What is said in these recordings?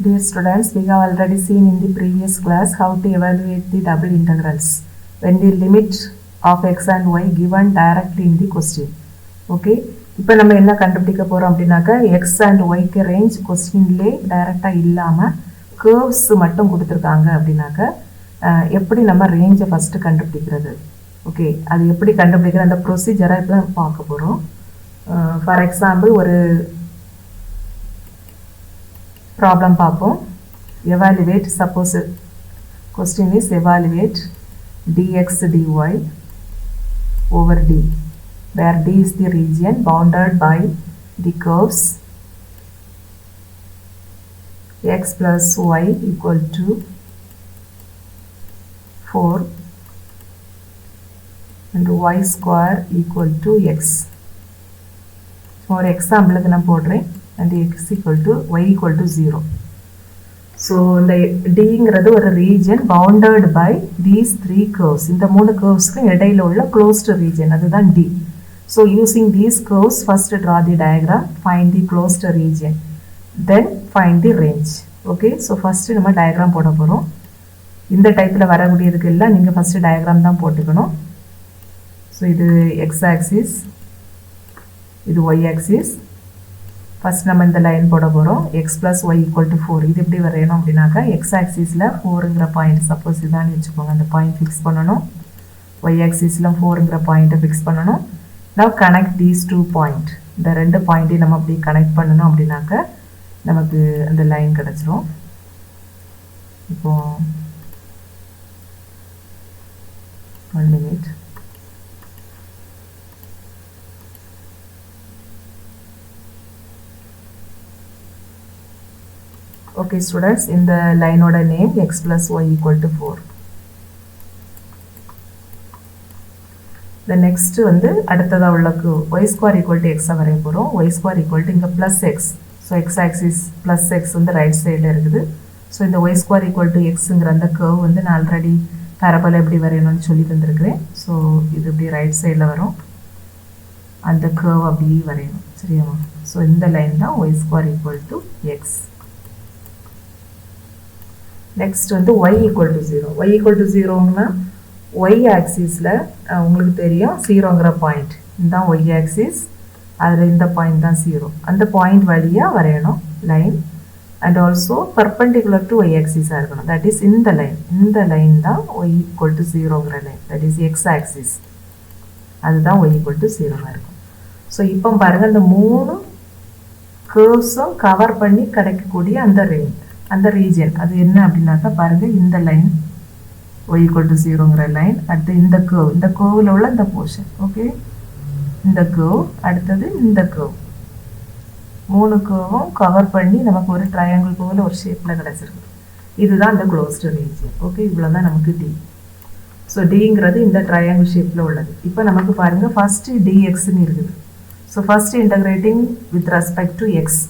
Dear students, we have already seen in the previous class how to evaluate the double integrals when the limit of x and y given directly in the question. Okay, இப்போ நம்ம என்ன கண்டுபிடிக்க போறோம் அப்படினாக்க x and y க்கு range क्वेश्चनலே டைரக்டா இல்லாம curves மட்டும் கொடுத்திருக்காங்க அப்படினாக்க எப்படி நம்ம ரேஞ்சை ஃபர்ஸ்ட் கண்டுபிடிக்கிறது. ஓகே, அது எப்படி கண்டுபிடிக்கிற அந்த ப்ரொசீஜரை இப்போ பார்க்க போறோம். ஃபார் எக்ஸாம்பிள் ஒரு problem பார்ப்போம். Evaluate, suppose question is evaluate dx dy over d, where d is the region bounded by the curves x plus y equal to 4 and y square equal to x. For example நான் போடுறேன் and x equal to y equal to 0. So the D ங்கிறது ஒரு region bounded by these three curves. இந்த மூணு curvesக்கு இடையில உள்ள closed region, அதுதான் D. So using these curves, first draw the diagram, find the closed region, then find the range. Okay, so first நம்ம diagram போட போறோம். இந்த டைப்ல வரக்கூடியதுக்கு எல்லாம் நீங்க first diagram தான் போட்டுக்கணும். So இது x axis, இது y axis. First நம்ம இந்த லைன் போட போறோம். x plus y equal to 4. இது எப்படி வரையணும் அப்படினாக்க x axisல 4ங்கற பாயிண்ட் சப்போஸ் இதான்னு வெச்சுக்கோங்க. அந்த பாயிண்ட் ஃபிக்ஸ் பண்ணனும். y axisல 4ங்கற பாயிண்ட ஃபிக்ஸ் பண்ணனும். Now connect these two point. இந்த ரெண்டு பாயிண்டையும் நம்ம அப்படி கனெக்ட் பண்ணனும் அப்படினாக்க நமக்கு அந்த லைன் கிடைச்சிரும். இப்போ 1 minute. Okay students, in the line order name x plus y equal to 4. The next வந்து அடுத்ததா உள்ளக்கு y square equal to x வரைய போறோம். y square equal to இங்க plus x. So x axis plus x வந்து right sideல இருக்குது. So இந்த y square equal to xங்கற அந்த curve வந்து நான் ஆல்ரெடி parabola எப்படி வரையணும்னு சொல்லி தந்திருக்கேன். So இது இப்படி right sideல வரும். அந்த curve அப்படி வரையணும். சரியா? So இந்த லைன் தான் y square equal to x. Next வந்து y equal to 0. y equal to 0னா y axisல உங்களுக்கு தெரியும் 0ங்கற பாயிண்ட். இதுதான் y axis. அதுல இந்த பாயிண்ட் தான் 0. அந்த பாயிண்ட் வழியா வரையணும் line. And also perpendicular to y axis இருக்கணும். That is இந்த லைன். இந்த லைன் தான் y equal to 0ங்கற line. That is x axis. அதுதான் y equal to 0 இருக்கும். So இப்போ பாருங்க இந்த மூணு curves-உம் கவர் பண்ணி கிடைக்கக்கூடிய அந்த ரேஞ்ச், அந்த ரீஜன் அது என்ன அப்படினாக்க பாருங்க இந்த லைன் y equal to 0ங்கற லைன், அடுத்து இந்த curve, இந்த curveல உள்ள இந்த போர்ஷன். ஓகே, இந்த curve, அடுத்து இந்த curve. மூணு curve-உம் கவர் பண்ணி நமக்கு ஒரு ட்ரையாங்கிள் போல ஒரு ஷேப்ல கிடைச்சிருக்கு. இதுதான் அந்த க்ளோஸ்ட் ரீஜன். ஓகே, இவ்வளவுதான் நமக்கு D. சோ Dங்கிறது இந்த ட்ரையாங்கிள் ஷேப்ல உள்ளது. இப்போ நமக்கு பாருங்க ஃபர்ஸ்ட் dx ன்னு இருக்குது. So first integrating with respect to x.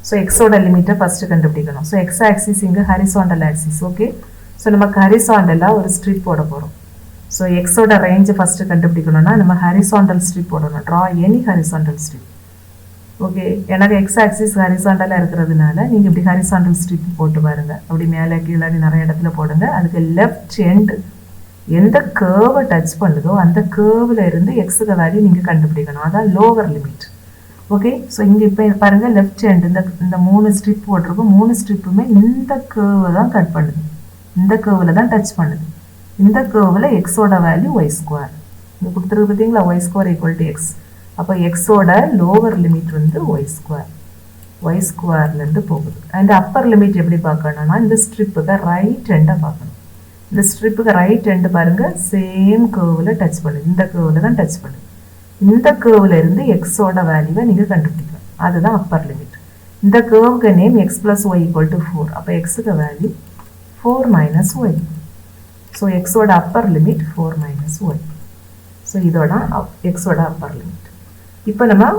So x ஓட லிமிட்ட ஃபர்ஸ்ட் கண்டுபிடிக்கணும். So x axis இங்க horizontal axis. ஓகே, சோ நமக்கு ஹரிசாண்டலா ஒரு ஸ்ட்ரிப் போட போறோம். So x ஓட ரேஞ்ச் ஃபர்ஸ்ட் கண்டுபிடிக்கணும்னா நம்ம ஹரிசாண்டல் ஸ்ட்ரிப் போடணும். draw any horizontal strip. Okay, எனக்கு x axis ஹரிசாண்டலா இருக்குறதுனால நீங்க இப்படி ஹரிசாண்டல் ஸ்ட்ரிப் போட்டு பாருங்க. அப்படி மேலே கீழே நிறைய இடத்துல போடுங்க. அதுக்கு லெஃப்ட் எண்ட் எந்த கர்வ் டச் பண்ணுதோ அந்த கர்வ்ல இருந்து x க்கு வேல்யூ நீங்க கண்டுபிடிக்கணும். அதான் லோவர் லிமிட். ஓகே, சோ இங்க இப்ப பாருங்க லெஃப்ட் ஹேண்ட் இந்த மூணு ஸ்ட்ரிப் போட்டுருக்கும். மூணு ஸ்ட்ரிப்புமே இந்த கர்வ் தான் கட் பண்ணுது. இந்த கர்வ்ல தான் டச் பண்ணுது. இந்த கர்வ்ல x ஓட வேல்யூ y ஸ்கொயர். இங்க கொடுத்திருக்கு பாத்தீங்களா, y square equal to x. அப்ப x ஓட லோவர் லிமிட் வந்து y ஸ்கொயர். y ஸ்கொயர்ல இருந்து போகுது. and அப்பர் லிமிட் எப்படி பார்க்கணும்னா இந்த ஸ்ட்ரிப்புக்கு ரைட் ஹேண்ட பார்க்கணும். இந்த ஸ்ட்ரிப்புக்கு ரைட் ஹேண்ட் பாருங்க சேம் கர்வ்ல டச் பண்ணுது. இந்த கர்வ்ல தான் டச் பண்ணுது. இந்த கர்வ்ல இருந்து x ஓட வேல்யூவை நீங்க கண்டுபிடிக்கணும். அதுதான் அப்பர் லிமிட். இந்த கர்வ்க்கு name x plus y equal to 4. அப்ப x க்கு value 4 minus y. So x ஓட upper limit 4 minus y. So இதோட x ஓட அப்பர் லிமிட். இப்போ நம்ம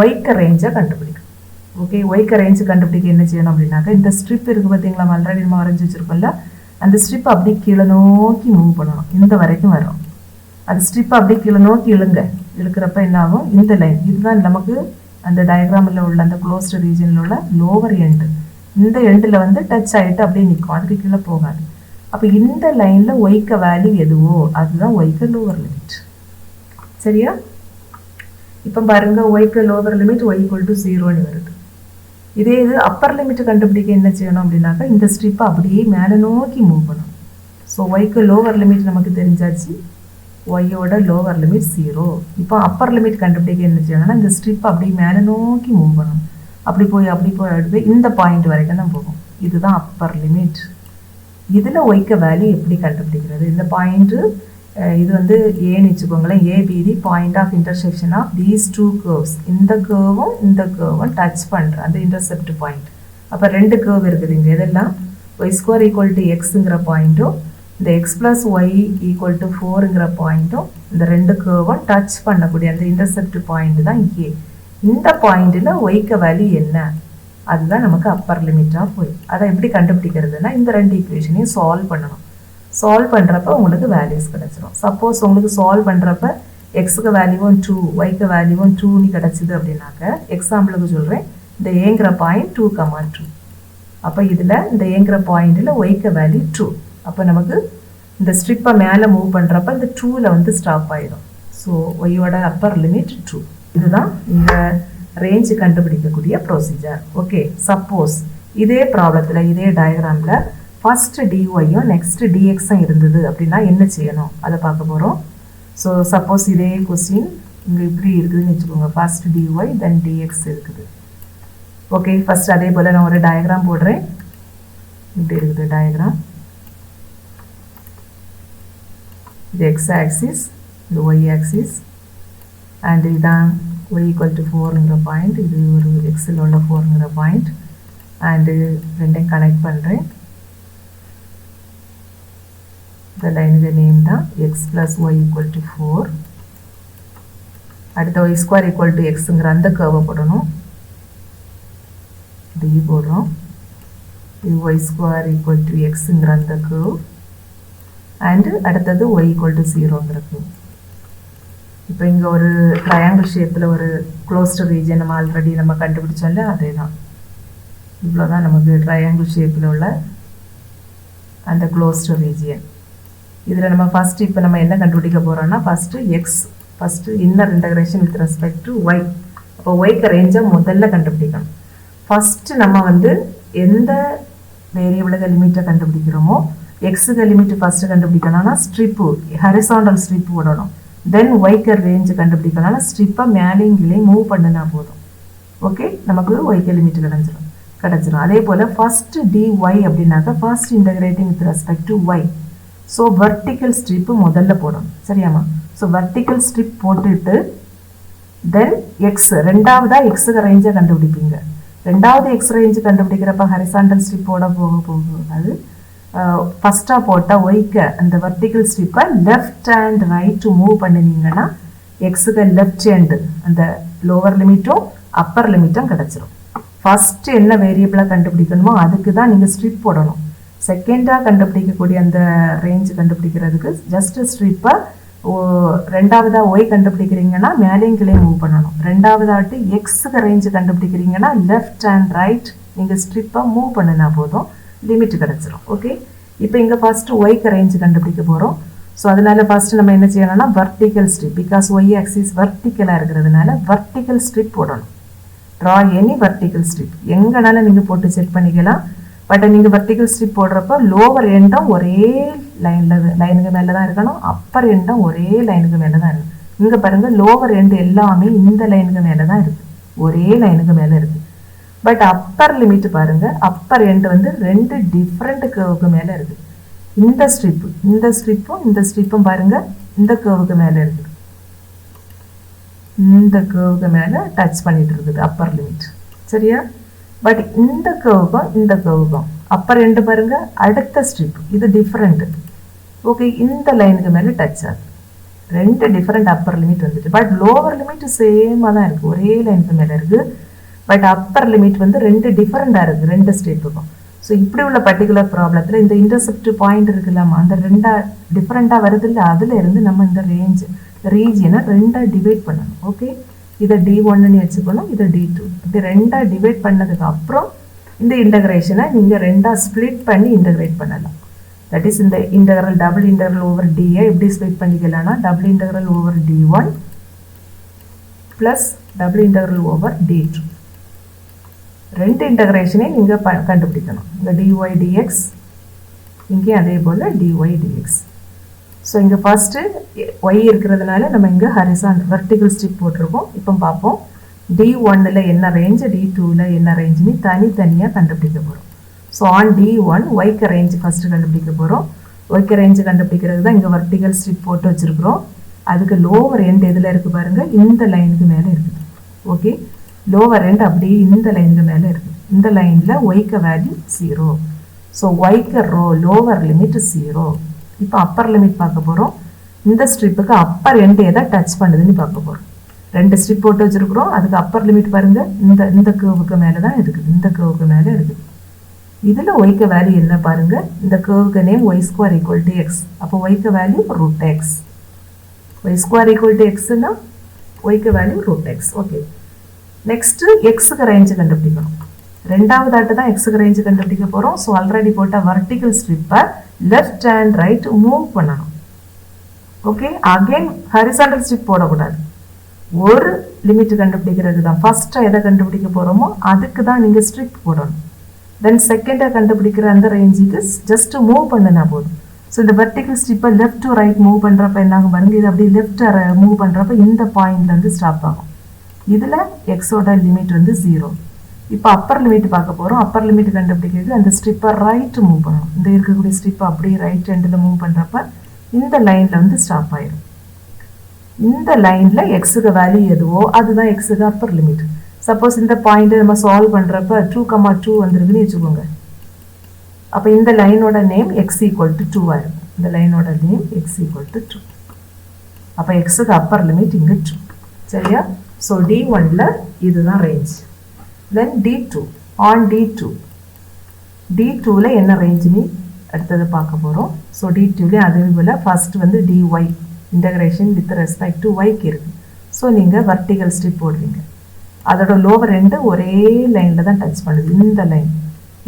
y க்கு ரேஞ்சை கண்டுபிடிக்கணும். ஓகே, y க்கு ரேஞ்ச் கண்டுபிடிக்க என்ன செய்யணும் அப்படினாக்க இந்த ஸ்ட்ரிப் இருக்கு பாத்தீங்களா, ஆல்ரெடி நம்ம வரைஞ்சு வச்சிருக்கோம்ல, அந்த ஸ்ட்ரிப் அப்படியே கீழ நோக்கி மூவ் பண்ணணும். இந்த வரைக்கும் வரும். அது ஸ்ட்ரிப் அப்படியே கீழ நோக்கி இழுங்க. இழுக்கிறப்ப என்ன ஆகும், இந்த லைன் இதுதான் நமக்கு அந்த டயக்ராம்ல உள்ள அந்த க்ளோஸ்ட் ரீஜன்ல உள்ள லோவர் எண்ட். இந்த எண்டில் வந்து டச் ஆகிட்டு அப்படியே நிற்கும், அதுக்கு கீழே போகாது. அப்போ இந்த லைனில் ஒய்க்க வேல்யூ எதுவோ அதுதான் ஒய்க்க லோவர் லிமிட். சரியா? இப்போ பாருங்க, ஒய்க்கு lower limit y equal to 0ன்னு வருது. இதே இது அப்பர் லிமிட் கண்டுபிடிக்க என்ன செய்யணும் அப்படின்னாக்கா இந்த ஸ்ட்ரிப்பை அப்படியே மேலே நோக்கி மூவ் பண்ணணும். ஸோ ஒய்க்கு லோவர் லிமிட் நமக்கு தெரிஞ்சாச்சு, ஒய்யோட லோவர் லிமிட் 0. இப்போ அப்பர் லிமிட் கண்டுபிடிக்க என்ன செய்யணும்னா இந்த ஸ்ட்ரிப்பை அப்படியே மேலே நோக்கி மூவ் பண்ணணும். அப்படி போய் இந்த பாயிண்ட் வரைக்கும் தான் போகும். இதுதான் அப்பர் லிமிட். இதில் ஒய்க்க வேல்யூ எப்படி கண்டுபிடிக்கிறது? இந்த பாயிண்ட்டு இது வந்து ஏன்னு வச்சுக்கோங்களேன். A be the point of intersection of these two curves. இந்த கர்வும் டச் பண்ணுற அந்த இன்டர்செப்ட் பாயிண்ட். அப்போ ரெண்டு கர்வ் இருக்குது இங்கே. இதெல்லாம் ஒய் ஸ்கொயர் ஈக்குவல் டு எக்ஸுங்கிற பாயிண்ட்டும் இந்த x plus Y equal to 4ங்கிற பாயிண்ட்டும் இந்த ரெண்டு கர்வும் டச் பண்ணக்கூடிய அந்த இன்டர்செப்ட் பாயிண்ட் தான் ஏ. இந்த பாயிண்டில் ஒய்க்க வேல்யூ என்ன? அதுதான் நமக்கு அப்பர் லிமிட் ஆஃப் ஒய். அதை எப்படி கண்டுபிடிக்கிறதுனா இந்த ரெண்டு ஈக்குவேஷனையும் சால்வ் பண்ணணும். சால்வ் பண்ணுறப்ப உங்களுக்கு வேல்யூஸ் கிடச்சிரும். சப்போஸ் உங்களுக்கு சால்வ் பண்ணுறப்ப எக்ஸுக்கு வேல்யூவும் 2, ஒய்க்கு வேல்யூவும் 2ன்னு கிடச்சிது அப்படின்னாக்க, எக்ஸாம்பிளுக்கு சொல்கிறேன், இந்த ஏங்கிற பாயிண்ட் 2,2. அப்போ இதில் இந்த ஏங்கிற பாயிண்டில் ஒய்க்க வேல்யூ 2. அப்போ நமக்கு இந்த ஸ்ட்ரிப்பை மேலே மூவ் பண்ணுறப்ப இந்த 2ல் வந்து ஸ்டாப் ஆகிடும். ஸோ ஒய்யோட அப்பர் லிமிட் 2. இதுதான் இந்த ரேஞ்சு கண்டுபிடிக்கக்கூடிய ப்ரொசீஜர். ஓகே, சப்போஸ் இதே ப்ராப்ளத்தில் இதே டயக்ராமில் ஃபர்ஸ்ட் டிஒய்யும் நெக்ஸ்ட் டிஎக்ஸும் இருந்தது அப்படின்னா என்ன செய்யணும் அதை பார்க்க போகிறோம். ஸோ சப்போஸ் இதே கொஸ்டின் இங்கே இப்படி இருக்குதுன்னு வச்சுக்கோங்க. ஃபர்ஸ்ட் டிஒய் தென் டிஎக்ஸ் இருக்குது. ஓகே, ஃபர்ஸ்ட் அதே போல் நான் ஒரு டயக்ராம் போடுறேன். இப்படி இருக்குது டயக்ராம். இது எக்ஸ் ஆக்சிஸ், இது ஒய் ஆக்சிஸ், அண்ட் இதுதான் ஒய் ஈக்குவல் டு 4ங்கிற பாயிண்ட். இது ஒரு எக்ஸில் உள்ள 4ங்கிற பாயிண்ட். அண்டு ரெண்டையும் கனெக்ட் பண்ணுறேன். இந்த லைனுக்கு நேம் தான் X plus Y equal to 4. அடுத்த ஒய் ஸ்கொயர் ஈக்குவல் டு எக்ஸுங்கிற அந்த கர்வை போடணும். டி போடுறோம். இது ஒய் ஸ்கொயர் ஈக்குவல் டு எக்ஸுங்கிற அந்த கர்வ். அண்டு அடுத்தது ஒய் ஈக்குவல் டு 0ங்கிற கர்வ். இப்போ இங்கே ஒரு ட்ரையாங்கிள் ஷேப்பில் ஒரு க்ளோஸ்டு ரீஜன் நம்ம ஆல்ரெடி கண்டுபிடிச்சோம்ல, அதே தான். இவ்வளோ தான் நமக்கு ட்ரையாங்கிள் ஷேப்பில் உள்ள அந்த க்ளோஸ்டு ரீஜியன். இதில் நம்ம ஃபஸ்ட்டு இப்போ நம்ம என்ன கண்டுபிடிக்க போகிறோம்னா first inner integration with respect to Y. அப்போ ஒய்க்கு ரேஞ்சை முதல்ல கண்டுபிடிக்கணும். ஃபஸ்ட்டு நம்ம வந்து எந்த வேரியபிளுக்கு லிமிட்டை கண்டுபிடிக்கிறோமோ எக்ஸுக்கு லிமிட்டு ஃபஸ்ட்டு கண்டுபிடிக்கணும்னா ஸ்ட்ரிப்பு ஹரிசாண்டல் ஸ்ட்ரிப்பு விடணும். தென் ஒய்க்கு ரேஞ்சு கண்டுபிடிக்கணும்னா ஸ்ட்ரிப்பை மேலேயும் கீழே மூவ் பண்ணினா போதும். ஓகே, நமக்கு ஒய்க்கு லிமிட் கிடச்சிரும். அதே போல் ஃபஸ்ட்டு டிஒய் அப்படின்னாக்கா first integrating with respect to Y. So vertical strip முதல்ல போடணும். சரியாம்மா? ஸோ வெர்டிக்கல் ஸ்ட்ரிப் போட்டுட்டு தென் எக்ஸ் ரெண்டாவதாக எக்ஸுக்கு ரேஞ்சை கண்டுபிடிப்பீங்க. ரெண்டாவது எக்ஸ் ரேஞ்சு கண்டுபிடிக்கிறப்ப ஹரிசாண்டல் ஸ்ட்ரிப்போட போகாது. ஃபஸ்ட்டாக போட்டால் ஒய்க்கு அந்த வெர்டிக்கல் ஸ்ட்ரிப்பை லெஃப்ட் அண்ட் ரைட்டு மூவ் பண்ணினீங்கன்னா எக்ஸுக்கு லெஃப்ட் ஹேண்டு அந்த லோவர் லிமிட்டும் அப்பர் லிமிட்டும் கிடச்சிரும். ஃபஸ்ட்டு என்ன வேரியபிளை கண்டுபிடிக்கணுமோ அதுக்கு தான் நீங்கள் ஸ்ட்ரிப் போடணும். செகண்டாக கண்டுபிடிக்கக்கூடிய அந்த ரேஞ்சு கண்டுபிடிக்கிறதுக்கு ஜஸ்ட் ஸ்ட்ரிப்பை ரெண்டாவதாக ஒய் கண்டுபிடிக்கிறீங்கன்னா மேலேயும் கீழே மூவ் பண்ணணும். ரெண்டாவதாட்டு எக்ஸுக்கு ரேஞ்சு கண்டுபிடிக்கிறீங்கன்னா லெஃப்ட் அண்ட் ரைட் நீங்கள் ஸ்ட்ரிப்பை மூவ் பண்ணினா போதும், லிமிட் கிடச்சிரும். ஓகே, இப்போ இங்கே ஃபஸ்ட்டு ஒய்க்கு ரேஞ்சு கண்டுபிடிக்க போகிறோம். ஸோ அதனால ஃபஸ்ட்டு நம்ம என்ன செய்யணும்னா vertical strip, because y axis வெர்டிக்கலாக இருக்கிறதுனால வெர்டிக்கல் ஸ்ட்ரிப் போடணும். ட்ரா எனி வெர்டிக்கல் ஸ்ட்ரிப் எங்கனாலும் நீங்கள் போட்டு செக் பண்ணிக்கலாம். பட் நீங்கள் வெர்டிக்கல் ஸ்ட்ரிப் போடுறப்போ லோவர் எண்டும் ஒரே லைனுக்கு மேலே தான் இருக்கணும், அப்பர் எண்டும் ஒரே லைனுக்கு மேலே தான் இருக்கணும். இங்கே பாருங்கள், லோவர் எண்டு எல்லாமே இந்த லைனுக்கு மேலே தான் இருக்குது, ஒரே லைனுக்கு மேலே இருக்குது. பட் அப்பர் லிமிட் பாருங்கள், அப்பர் எண்டு வந்து ரெண்டு டிஃப்ரெண்ட் கர்வுக்கு மேலே இருக்குது. இந்த ஸ்ட்ரிப்பும் பாருங்கள் இந்த கர்வுக்கு மேலே இருக்குது, இந்த கர்வுக்கு மேலே டச் பண்ணிட்டு இருக்குது அப்பர் லிமிட். சரியா? பட் இந்த கர்வுக்கும் அப்பர் எண்டு பாருங்க, அடுத்த ஸ்ட்ரிப் இது டிஃப்ரெண்ட். ஓகே, இந்த லைனுக்கு மேலே டச் ஆகுது, ரெண்டு டிஃப்ரெண்ட் அப்பர் லிமிட் வந்துட்டு. பட் லோவர் லிமிட் சேமாக தான் இருக்குது, ஒரே லைனுக்கு மேலே இருக்குது. பட் அப்பர் லிமிட் வந்து ரெண்டு டிஃப்ரெண்டாக இருக்குது ரெண்டு ஸ்ட்ரிப்புக்கும். ஸோ இப்படி உள்ள பர்டிகுலர் ப்ராப்ளத்தில் இந்த இன்டர்செப்ட் பாயிண்ட் இருக்குல்லாமா, அந்த டிஃப்ரெண்ட்டாக வருது இல்லை, அதில் இருந்து நம்ம இந்த ரீஜியனை ரெண்டாக டிவைட் பண்ணணும். ஓகே, இதை D1ன்னு வச்சுக்கணும், இதை D2. இப்படி ரெண்டாக டிவைட் பண்ணதுக்கு அப்புறம் இந்த இன்டகிரேஷனை நீங்கள் ரெண்டாக ஸ்ப்ளிட் பண்ணி இன்டகிரேட் பண்ணலாம். தட் இஸ் இந்த இன்டகரல் டபுள் இன்டகரல் ஓவர் டியை எப்படி ஸ்ப்ளிட் பண்ணிக்கலாம்னா double integral over d1 plus double integral over d2. ரெண்டு இன்டகிரேஷனை நீங்கள் கண்டுபிடிக்கணும். இங்கே dy dx, இங்கே அதே போல் dy dx. ஸோ இங்கே ஃபஸ்ட்டு y இருக்கிறதுனால நம்ம இங்கே ஹரிசாண்டல் வெர்டிகல் ஸ்ட்ரிப் போட்டிருக்கோம். இப்போ பார்ப்போம் d1ல் என்ன ரேஞ்சு, d2ல் என்ன ரேஞ்சுன்னு தனித்தனியாக கண்டுபிடிக்க போகிறோம். ஸோ ஆன் d1 ஒய்க்கு ரேஞ்சு ஃபஸ்ட்டு கண்டுபிடிக்க போகிறோம். ஒய்க்கு ரேஞ்சு கண்டுபிடிக்கிறது தான் இங்கே வெர்டிகல் ஸ்ட்ரிப் போட்டு வச்சுருக்குறோம். அதுக்கு லோவர் எண்ட் எதில் இருக்குது பாருங்கள், இந்த லைனுக்கு மேலே இருக்குது. ஓகே, லோவர் எண்ட் அப்படியே இந்த லைனுக்கு மேலே இருக்குது. இந்த லைனில் ஒய்க்கு வேல்யூ 0. ஸோ ஒய்க்கு லோவர் லிமிட் 0. இப்போ அப்பர் லிமிட் பார்க்க போகிறோம். இந்த ஸ்ட்ரிப்புக்கு அப்பர் எண்ட் எதை டச் பண்ணுதுன்னு பார்க்க போகிறோம். ரெண்டு ஸ்ட்ரிப் போட்டு வச்சுருக்குறோம். அதுக்கு அப்பர் லிமிட் பாருங்கள், இந்த கேர்வுக்கு மேலே தான் இருக்குது, இந்த கேர்வுக்கு மேலே இருக்குது. இதில் ஒய்க்கு வேல்யூ என்ன பாருங்கள், இந்த கேர்வுக்கு name y square equal to x. அப்போ ஒய்க்கு value root x. Y square equal to எக்ஸ்னா ஒய்க்கு value root x. Okay, next எக்ஸுக்கு ரேஞ்சு கண்டுபிடிக்கணும். ரெண்டாவதாட்டு தான் எக்ஸுக்கு ரேஞ்சு கண்டுபிடிக்க போகிறோம். ஸோ ஆல்ரெடி போட்ட வர்டிகல் ஸ்ட்ரிப்பை லெஃப்ட் அண்ட் ரைட் மூவ் பண்ணணும். ஓகே, அகெயின் ஹரிசாண்டல் ஸ்ட்ரிப் போடக்கூடாது. ஒரு லிமிட் கண்டுபிடிக்கிறது தான் ஃபஸ்ட்டாக எதை கண்டுபிடிக்க போகிறோமோ அதுக்கு தான் நீங்கள் ஸ்ட்ரிப் போடணும். தென் செகண்டாக கண்டுபிடிக்கிற அந்த ரேஞ்சுக்கு ஜஸ்ட்டு மூவ் பண்ணினா போதும். ஸோ இந்த வெர்டிகல் ஸ்ட்ரிப்பை லெஃப்ட் டு ரைட் மூவ் பண்ணுறப்ப என்னாகும் பாருங்கள், இது அப்படி லெஃப்ட் மூவ் பண்ணுறப்ப இந்த பாயிண்ட்லேருந்து ஸ்டாப் ஆகும். இதில் எக்ஸோட லிமிட் வந்து 0. இப்போ அப்பர் லிமிட் பார்க்க போகிறோம். அப்பர் லிமிட் கண்டுபிடிக்கிறது அந்த ஸ்ட்ரிப்பை ரைட்டு மூவ் பண்ணணும். இந்த இருக்கக்கூடிய ஸ்ட்ரிப்பை அப்படியே ரைட் ஹேண்டில் மூவ் பண்ணுறப்ப இந்த லைனில் வந்து ஸ்டாப் ஆயிடும். இந்த லைனில் எக்ஸுக்கு வேல்யூ எதுவோ அதுதான் எக்ஸுக்கு அப்பர் லிமிட். சப்போஸ் இந்த பாயிண்ட்டை நம்ம சால்வ் பண்ணுறப்ப 2,2 வந்துருக்குன்னு வச்சுக்கோங்க. அப்போ இந்த லைனோட நேம் எக்ஸ் ஈக்குவல் டு 2 ஆயிடும். இந்த லைனோட நேம் எக்ஸ் ஈக்குவல் டு 2. அப்போ எக்ஸுக்கு அப்பர் லிமிட் இங்கே 2. சரியா? ஸோ d1ல் இதுதான் ரேஞ்ச். தென் d2, ஆன் d2ல் என்ன ரேஞ்சுன்னு அடுத்தது பார்க்க போகிறோம். ஸோ d2லே அதே போல் ஃபஸ்ட்டு வந்து dy integration with respect to ஒய்க்கு இருக்குது. ஸோ நீங்கள் வெர்டிகல் ஸ்ட்ரிப் போடுவீங்க. அதோட லோவர் எண்டு ஒரே லைனில் தான் டச் பண்ணுது.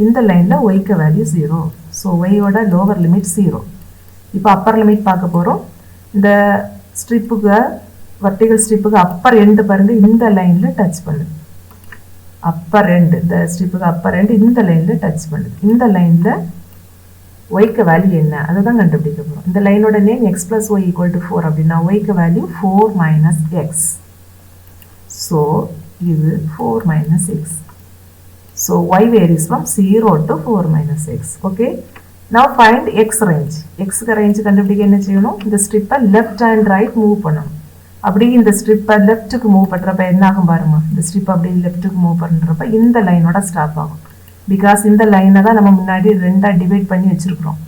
இந்த லைனில் ஒய்க்கு வேல்யூ 0. ஸோ ஒய்யோட லோவர் லிமிட் 0. இப்போ அப்பர் லிமிட் பார்க்க போகிறோம். இந்த ஸ்ட்ரிப்புக்கு வெர்டிகல் ஸ்ட்ரிப்புக்கு அப்பர் எண்டு பாருங்கள், இந்த லைனில் டச் பண்ணுது. அப்பர் எண்டு, இந்த ஸ்ட்ரிப்புக்கு அப்பர் எண்டு இந்த லைனில் டச் பண்ணுது. இந்த லைனில் ஒய்க்கு வேல்யூ என்ன அதை தான் கண்டுபிடிக்க போகிறோம். இந்த லைனோட name x plus Y equal to 4 அப்படின்னா ஒய்க்கு வேல்யூ 4 மைனஸ் எக்ஸ். ஸோ இது 4 minus x. So y varies from 0 to 4 minus x. Okay. Now find x range. X range கண்டுபிடிக்க என்ன செய்யணும், இந்த ஸ்ட்ரிப்பை லெஃப்ட் அண்ட் ரைட் மூவ் பண்ணணும். அப்படி இந்த ஸ்ட்ரிப்பை லெஃப்ட்டுக்கு மூவ் பண்ணுறப்ப என்ன ஆகும் பாருங்க, இந்த ஸ்ட்ரிப் அப்படி லெஃப்ட்டுக்கு மூவ் பண்ணுறப்ப இந்த லைனோட ஸ்டாப் ஆகும். பிகாஸ் இந்த லைனை தான் நம்ம முன்னாடி ரெண்டாக டிவைட் பண்ணி வச்சுருக்கிறோம்.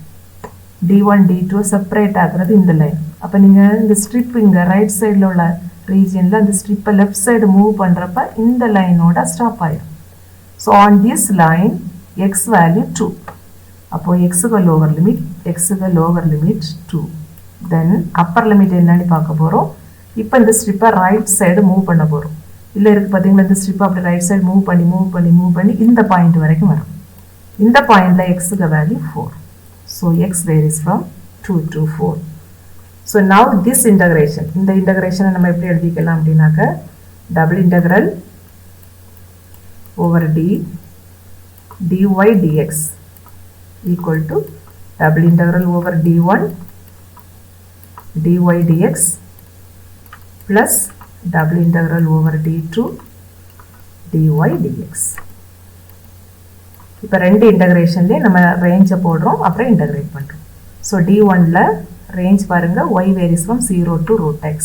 d1 d2 செப்பரேட் ஆகுறது இந்த லைன். அப்போ நீங்கள் இந்த ஸ்ட்ரிப் இங்கே ரைட் சைடில் உள்ள ரீஜனில் அந்த ஸ்ட்ரிப்பை லெஃப்ட் சைடு மூவ் பண்ணுறப்ப இந்த லைனோட ஸ்டாப் ஆயிடும். So on this line X value 2. அப்போது எக்ஸுக்கு லோவர் லிமிட் 2. தென் அப்பர் லிமிட் என்னன்னு பார்க்க போகிறோம். இப்போ இந்த ஸ்ட்ரிப்பை ரைட் சைடு மூவ் பண்ண போகிறோம். இல்லை இருக்குது பார்த்தீங்களா, இந்த ஸ்ட்ரிப்பை அப்படி ரைட் சைடு மூவ் பண்ணி இந்த பாயிண்ட் வரைக்கும் வரும். இந்த பாயிண்டில் எக்ஸுக்கு value 4. So X varies from 2 to 4. So now this integration, இந்த இன்டகிரேஷனை நம்ம எப்படி எழுதிக்கலாம் அப்படின்னாக்க double integral over dy dx equal to double integral over d1 dy dx plus double integral over d2 dy dx. இப்போ ரெண்டு இன்டகிரேஷன்லேயே நம்ம ரேஞ்சை போடுறோம், அப்புறம் இன்டகிரேட் பண்ணுறோம். ஸோ d1ல் ரேஞ்ச் பாருங்கள், y varies from 0 to root x.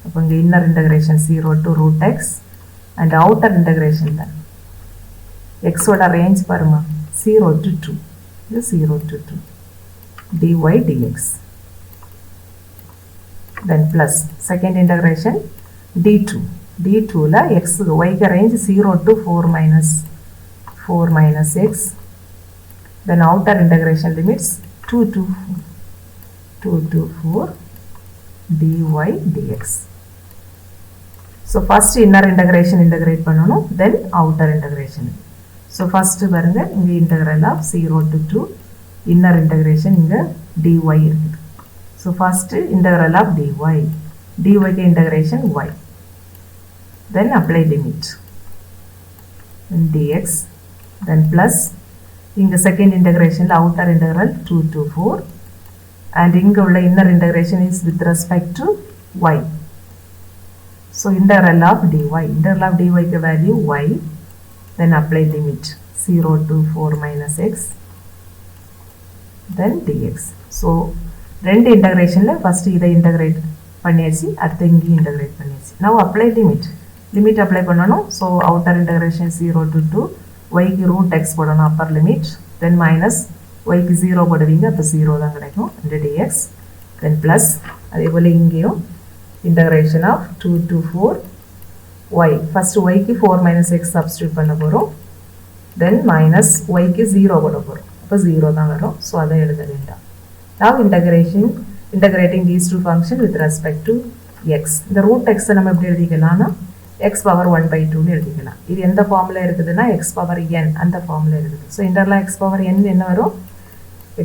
அப்போ இங்கே inner integration 0 to root x and outer இன்டகிரேஷனில் எக்ஸோட ரேஞ்ச் பாருங்க 0 to 2. இது 0 to 2 dy dx. Then plus second integration d2ல x yக்கு range 0 to 4 minus x. Then outer integration limits 2 to 4 dy dx. So first inner integration integrate பண்ணனும், then outer integration. So first பாருங்கள் இங்கே integral of 0 to 2 inner integration இங்கே dy இருக்குது. So first integral of dyக்கு integration y, then apply limit dx, then plus இங்கே second இன்டகிரேஷனில் outer integral 2 to 4 and இங்கே உள்ள inner integration is with respect to y. So integral of dy க்கு value y, then apply limit 0 to 4 minus x, then dx. So ரெண்டு இன்டகிரேஷனில் first இதை integrate பண்ணியாச்சு, அடுத்து இங்கேயும் இன்டகிரேட் பண்ணியாச்சு. now apply limit அப்ளை பண்ணணும். ஸோ அவுட்டர் இன்டகிரேஷன் 0 to 2, yக்கு root x போடணும் அப்பர் லிமிட், தென் மைனஸ் yக்கு 0 போடுவீங்க, அப்போ 0 தான் கிடைக்கும் இந்த dx, தென் ப்ளஸ் அதே போல் இங்கேயும் integration of 2 to 4 y. First y க்கு 4 minus x substitute பண்ண போகிறோம், then minus y க்கு 0 போட போகிறோம், அப்போ 0 தான் வரும். ஸோ அதை எழுத வேண்டாம். now integrating these two function with respect to x. இந்த root x நம்ம எப்படி எழுதிக்கலாம்னா x power 1 by 2 எழுதிக்கலாம். இது எந்த ஃபார்மில் இருக்குதுன்னா x power n அந்த ஃபார்மில் இருக்குது. ஸோ இன்டர்லாம் x power n என்ன வரும்,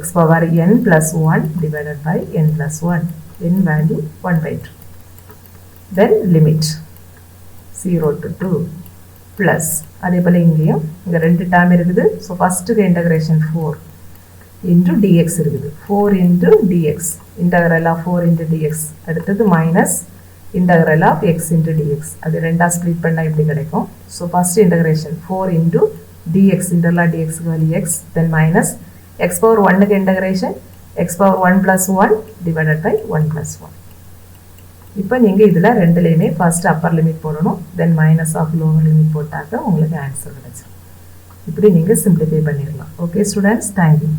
x power n plus 1 divided by n plus 1, n value 1 by 2. then limit 0 to 2 plus அதே போல் இங்கேயும் இங்கே ரெண்டு டேர்ம் இருக்குது. ஸோ ஃபஸ்ட்டுக்கு இன்டகிரேஷன் 4 into dx இருக்குது, 4 into dx, integral of 4 into dx, அடுத்தது minus integral of x into dx, அது ரெண்டாக ஸ்ப்ளிட் பண்ணால் இப்படி கிடைக்கும். So first integration 4 into dx, இன்டர்லாக dxக்கு value x, then minus x power 1க்கு integration x power 1 plus 1 divided by 1 plus 1. இப்போ நீங்கள் இதில் ரெண்டுலேயுமே ஃபர்ஸ்ட் அப்பர் லிமிட் போடணும், then minus of lower limit போட்டாக்க உங்களுக்கு ஆன்சர் கிடைச்சிடும். இப்படி நீங்கள் சிம்பிளிஃபை பண்ணிடலாம். Okay students, thank you.